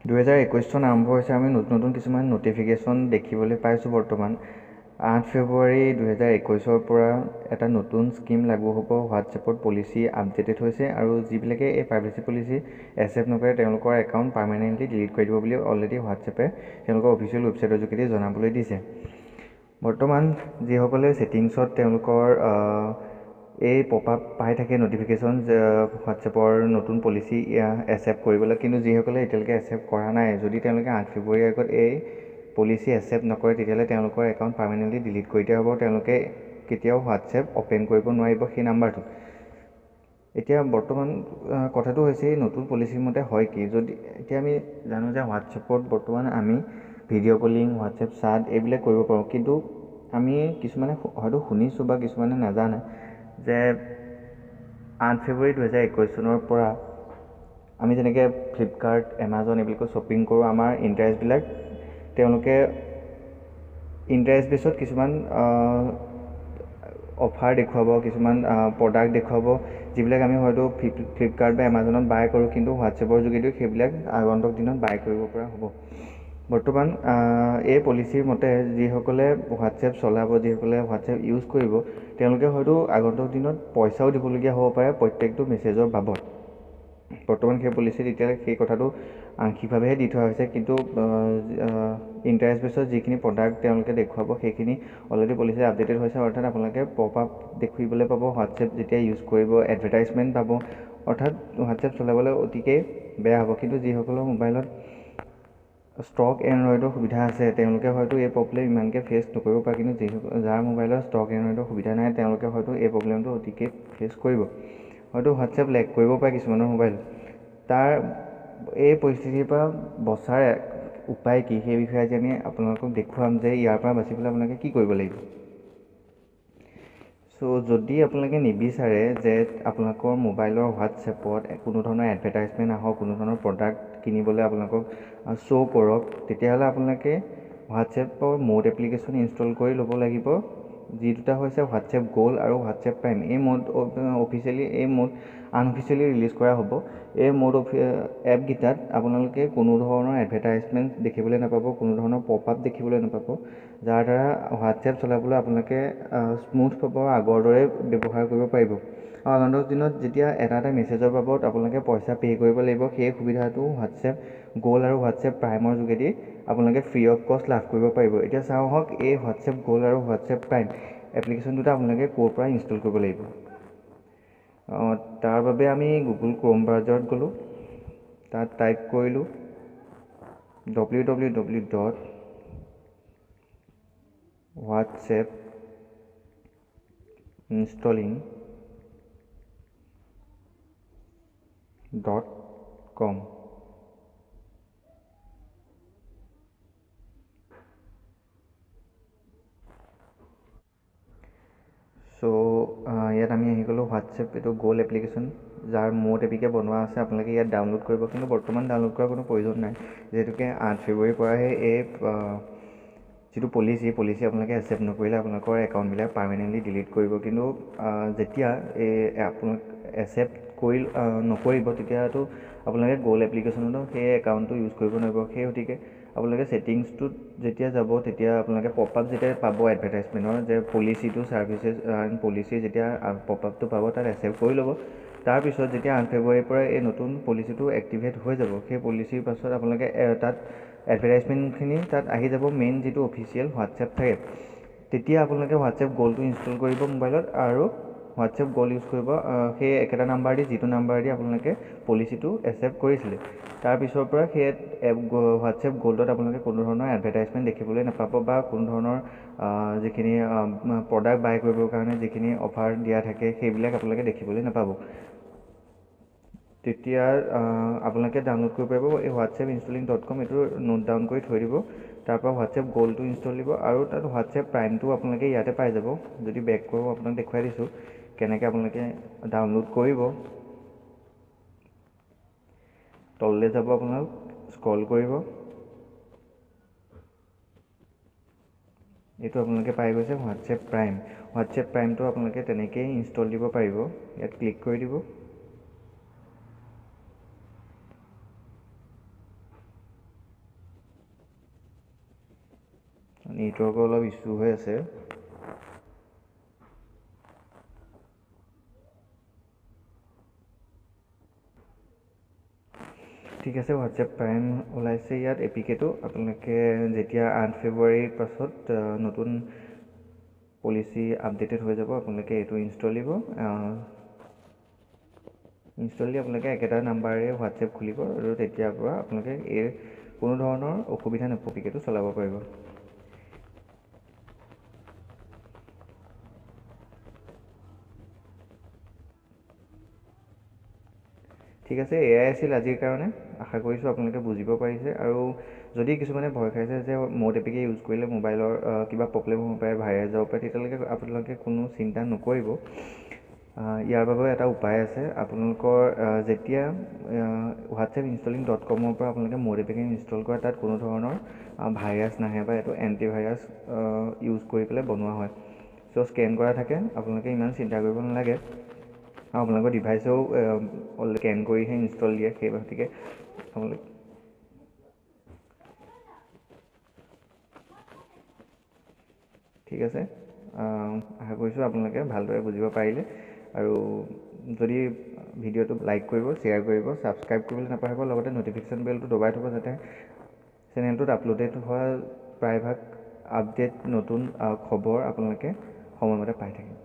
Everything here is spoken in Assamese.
2021 চন আৰম্ভ হৈছে। আমি নতুন কিছুমান নটিফিকেশ্যন দেখিবলৈ পাইছোঁ। বৰ্তমান 8 ফেব্ৰুৱাৰী 2021 পৰা এটা নতুন স্কিম লাগু হ'ব। হোৱাটছএপত পলিচি আপডেটেড হৈছে আৰু যিবিলাকে এই প্ৰাইভেচি পলিচি একচেপ্ট নকৰে তেওঁলোকৰ একাউণ্ট পাৰ্মানেণ্টলি ডিলিট কৰি দিব বুলি অলৰেডি হোৱাটছএপে তেওঁলোকৰ অফিচিয়েল ৱেবছাইটৰ যোগেদি জনাবলৈ দিছে। বৰ্তমান যিসকলে ছেটিংছত তেওঁলোকৰ এই পপ আপ পাই থাকে নটিফিকেশ্যন হোৱাটছএপৰ নতুন পলিচি একচেপ্ট কৰিবলৈ, কিন্তু যিসকলে এতিয়ালৈকে একচেপ্ট কৰা নাই, যদি তেওঁলোকে 8 ফেব্ৰুৱাৰীৰ আগত এই পলিচি একচেপ্ট নকৰে তেতিয়াহ'লে তেওঁলোকৰ একাউণ্ট পাৰ্মানেণ্টলি ডিলিট কৰি দিয়া হ'ব। তেওঁলোকে কেতিয়াও হোৱাটছএপ অ'পেন কৰিব নোৱাৰিব সেই নাম্বাৰটোত। এতিয়া বৰ্তমান কথাটো হৈছে নতুন পলিচিৰ মতে হয় কি, যদি এতিয়া আমি জানো যে হোৱাটছএপত বৰ্তমান আমি ভিডিঅ' কলিং, হোৱাটছএপ চাট এইবিলাক কৰিব পাৰোঁ, কিন্তু আমি কিছুমানে হয়তো শুনিছোঁ বা কিছুমানে নাজানে যে 8 ফেব্ৰুৱাৰী 2021 চনৰ পৰা আমি যেনেকৈ ফ্লিপকাৰ্ট, এমাজন এইবিলাকত শ্বপিং কৰোঁ, আমাৰ ইণ্টাৰেষ্টবিলাক তেওঁলোকে ইণ্টাৰেষ্ট বেছত কিছুমান অফাৰ দেখুৱাব, কিছুমান প্ৰডাক্ট দেখুৱাব, যিবিলাক আমি হয়তো ফ্লিপকাৰ্ট বা এমাজনত বাই কৰোঁ, কিন্তু হোৱাটছএপৰ যোগেদিও সেইবিলাক আগন্তুক দিনত বাই কৰিব পৰা হ'ব। বৰ্তমান এই পলিচিৰ মতে যিসকলে হোৱাটছএপ চলাব, যিসকলে হোৱাটছএপ ইউজ কৰিব, তেওঁলোকে হয়তো আগন্তুক দিনত পইচাও দিবলগীয়া হ'ব পাৰে প্ৰত্যেকটো মেছেজৰ বাবদ। বৰ্তমান সেই পলিচিত এতিয়ালৈ সেই কথাটো আংশিকভাৱেহে দি থোৱা হৈছে, কিন্তু ইণ্টাৰেষ্ট বেছত যিখিনি প্ৰডাক্ট তেওঁলোকে দেখুৱাব সেইখিনি অলৰেডি পলিচি আপডেটেড হৈছে। অৰ্থাৎ আপোনালোকে পপ আপ দেখিবলৈ পাব হোৱাটছএপ যেতিয়া ইউজ কৰিব, এডভাৰটাইজমেণ্ট পাব, অৰ্থাৎ হোৱাটছএপ চলাবলৈ অতিকৈ বেয়া হ'ব। কিন্তু যিসকলৰ মোবাইলত ষ্টক এণ্ড্ৰইডৰ সুবিধা আছে তেওঁলোকে হয়তো এই প্ৰব্লেম ইমানকৈ ফেচ নকৰিব পাৰে, কিন্তু যাৰ মোবাইলত ষ্টক এণ্ড্ৰইডৰ সুবিধা নাই তেওঁলোকে হয়তো এই প্ৰব্লেমটো অতিকৈ ফেচ কৰিব। হয়তো হোৱাটছএপ লেগ কৰিব পাৰে কিছুমানৰ মোবাইল। তাৰ এই পৰিস্থিতিৰ পৰা বচাৰ উপায় কি সেই বিষয়ে আজি আমি আপোনালোকক দেখুৱাম যে ইয়াৰ পৰা বাচিবলৈ আপোনালোকে কি কৰিব লাগিব। যদি আপোনালোকে নিবিচাৰে যে আপোনালোকৰ মোবাইলৰ হোৱাটছএপত কোনো ধৰণৰ এডভাৰটাইজমেণ্ট আহক, কোনো ধৰণৰ প্ৰডাক্ট কিনিবলৈ আপোনালোকক শ্ব' কৰক, তেতিয়াহ'লে আপোনালোকে হোৱাটছএপৰ মোড এপ্লিকেশ্যন ইনষ্টল কৰি ল'ব লাগিব। যি দুটা হৈছে হোৱাটছএপ গ'ল্ড আৰু হোৱাটছএপ প্ৰাইম। এই মোড অফিচিয়েলি আনঅফিচিয়েলি ৰিলিজ কৰা হ'ব। এই মোড এপকেইটাত আপোনালোকে কোনো ধৰণৰ এডভাৰটাইজমেণ্ট দেখিবলৈ নাপাব, কোনো ধৰণৰ পপ আপ দেখিবলৈ নাপাব, যাৰ দ্বাৰা হোৱাটছএপ চলাবলৈ আপোনালোকে স্মুথ পাব, আগৰ দৰে ব্যৱহাৰ কৰিব পাৰিব। আৰু আগন্তুক দিনত যেতিয়া এটা মেছেজৰ বাবদ আপোনালোকে পইচা পে' কৰিব লাগিব, সেই সুবিধাটো হোৱাটছএপ গ'ল্ড আৰু হোৱাটছএপ প্ৰাইমৰ যোগেদি আপোনালোকে ফ্ৰী অফ কষ্ট লাভ কৰিব পাৰিব। এতিয়া চাওঁ হওক এই হোৱাটছএপ গ'ল্ড আৰু হোৱাটছএপ প্ৰাইম এপ্লিকেশ্যন দুটা আপোনালোকে ক'ৰ পৰা ইনষ্টল কৰিব লাগিব। তাৰ বাবে আমি গুগল ক্ৰ'ম ব্ৰাউজাৰত গ'লোঁ, তাত টাইপ কৰিলোঁ www.whatsapp-installing.com। ইয়াত আমি আহি গ'লোঁ হোৱাটছএপ, এইটো গ'ল্ড এপ্লিকেশ্যন যাৰ মোড এপিকে বনোৱা আছে। আপোনালোকে ইয়াত ডাউনলোড কৰিব, কিন্তু বৰ্তমান ডাউনলোড কৰাৰ কোনো প্ৰয়োজন নাই, যিহেতুকে 8 ফেব্ৰুৱাৰীৰ পৰাহে এই যিটো পলিচি আপোনালোকে একচেপ্ট নকৰিলে আপোনালোকৰ একাউণ্টবিলাক পাৰ্মানেণ্টলি ডিলিট কৰিব। কিন্তু যেতিয়া আপোনালোক একচেপ্ট নকৰিব তেতিয়াতো আপোনালোকে গ'ল্ড এপ্লিকেশ্যনতো সেই একাউণ্টটো ইউজ কৰিব নোৱাৰিব। সেই গতিকে আপোনালোকে ছেটিংছটোত যেতিয়া যাব তেতিয়া আপোনালোকে পপ আপ যেতিয়া পাব এডভাৰটাইজমেণ্টৰ যে পলিচিটো ছাৰ্ভিচেছ এণ্ড পলিচি, যেতিয়া পপ আপটো পাব তাত একচেপ্ট কৰি ল'ব। তাৰপিছত যেতিয়া 8 ফেব্ৰুৱাৰীৰ পৰা এই নতুন পলিচিটো এক্টিভেট হৈ যাব, সেই পলিচিৰ পাছত আপোনালোকে তাত এডভাৰটাইজমেণ্টখিনি তাত আহি যাব, মেইন যিটো অফিচিয়েল হোৱাটছএপ থাকে। তেতিয়া আপোনালোকে হোৱাটছএপ গ'ল্ডটো ইনষ্টল কৰিব মোবাইলত আৰু হোৱাটছএপ গ'ল্ড ইউজ কৰিব সেই একেটা নাম্বাৰ দি, যিটো নাম্বাৰ দি আপোনালোকে পলিচিটো একচেপ্ট কৰিছিলে। তাৰপিছৰ পৰা সেই হোৱাটছএপ গ'ল্ডত আপোনালোকে কোনো ধৰণৰ এডভাৰটাইজমেণ্ট দেখিবলৈ নাপাব, বা কোনো ধৰণৰ যিখিনি প্ৰডাক্ট বাই কৰিবৰ কাৰণে যিখিনি অফাৰ দিয়া থাকে সেইবিলাক আপোনালোকে দেখিবলৈ নাপাব। তেতিয়া আপোনালোকে ডাউনলোড কৰিব পাৰিব এই whatsapp-installing.com। এইটো নোট ডাউন কৰি থৈ দিব। তাৰপৰা হোৱাটছএপ গ'ল্ডটো ইনষ্টল দিব আৰু তাত হোৱাটছএপ প্ৰাইমটো আপোনালোকে ইয়াতে পাই যাব। যদি বেক কৰোঁ আপোনাক দেখুৱাই দিছোঁ কেনেকৈ আপোনালোকে ডাউনলোড কৰিব। তললৈ যাব, আপোনালোক স্ক্ৰল কৰিব, এইটো আপোনালোকে পাই গৈছে হোৱাটছএপ প্ৰাইম। হোৱাটছএপ প্ৰাইমটো আপোনালোকে তেনেকৈয়ে ইনষ্টল দিব পাৰিব। ইয়াত ক্লিক কৰি দিব। নেটৱৰ্কৰ অলপ ইছ্যু হৈ আছে। ঠিক আছে, হোৱাটছএপ প্ৰাইম ওলাইছে ইয়াত এপিকেটো। আপোনালোকে যেতিয়া 8 ফেব্ৰুৱাৰীৰ পাছত নতুন পলিচি আপডেটেড হৈ যাব, আপোনালোকে এইটো ইনষ্টল দিব। ইনষ্টল দি আপোনালোকে একেটা নাম্বাৰে হোৱাটছএপ খুলিব আৰু তেতিয়াৰ পৰা আপোনালোকে এই কোনো ধৰণৰ অসুবিধা নোপোৱা এপিকেটো চলাব পাৰিব। ঠিক আছে, এয়াই আছিল আজিৰ কাৰণে। আশা কৰিছোঁ আপোনালোকে বুজিব পাৰিছে। আৰু যদি কিছুমানে ভয় খাইছে যে মোড এপিকে ইউজ কৰিলে মোবাইলৰ কিবা প্ৰব্লেম হ'ব পাৰে, ভাইৰাছ যাব পাৰে, তেতিয়ালৈকে আপোনালোকে কোনো চিন্তা নকৰিব। ইয়াৰ বাবে এটা উপায় আছে। আপোনালোকৰ যেতিয়া whatsappinstallingcom পৰা আপোনালোকে মোড এপিকে ইনষ্টল কৰে, তাত কোনো ধৰণৰ ভাইৰাছ নাহে বা এইটো এণ্টিভাইৰাছ ইউজ কৰি পেলাই বনোৱা হয়। চ' স্কেন কৰা থাকে, আপোনালোকে ইমান চিন্তা কৰিব নালাগে। আপোনালোকৰ ডিভাইচেও স্কেন কৰিহে ইনষ্টল দিয়ে, সেই গতিকে আপোনালোকে ঠিক আছে। আশা কৰিছোঁ আপোনালোকে ভালদৰে বুজিব পাৰিলে। আৰু যদি ভিডিঅ'টো লাইক কৰিব, শ্বেয়াৰ কৰিব, ছাবস্ক্ৰাইব কৰিবলৈ নাপাহৰিব, লগতে ন'টিফিকেশ্যন বেলটো দবাই থ'ব, যাতে চেনেলটোত আপলোডেড হোৱা প্ৰায়ভাগ আপডেট নতুন খবৰ আপোনালোকে সময়মতে পাই থাকে।